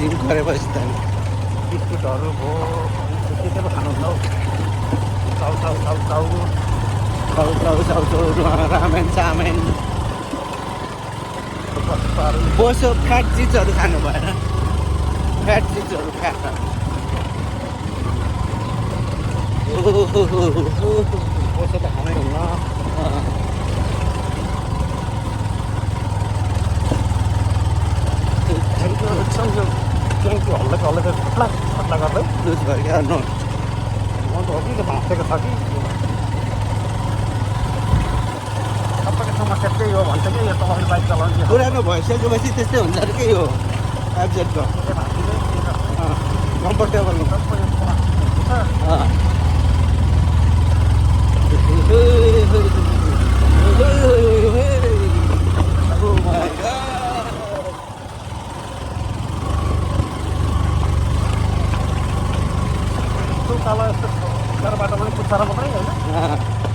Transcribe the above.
gym गरेपछि त नि बिस्कुटहरू भयो के के पो खानुहुन्छ हौ चाउ रामेन चामेन बस्ताहरू बोसो फ्याट चिजहरू खानु भएन फ्याट चिजहरू फ्याट बोसो त खानै हुन्न ट्याङ्की हल्लै फट्ला फट्ला गर्दै लुज भयो क्या नो म त हो कि त्यो भाँचेको छ कि सबैको समस्या त्यही हो भन्छ कि यो तपाईँले बाइक चलाउने पुरानो भइसकेपछि त्यस्तै हुन्छ अरे के हो एब्जेक्टको कम्फर्टेबल तल यस्तो बाटो पनि पुच्छर मात्रै होइन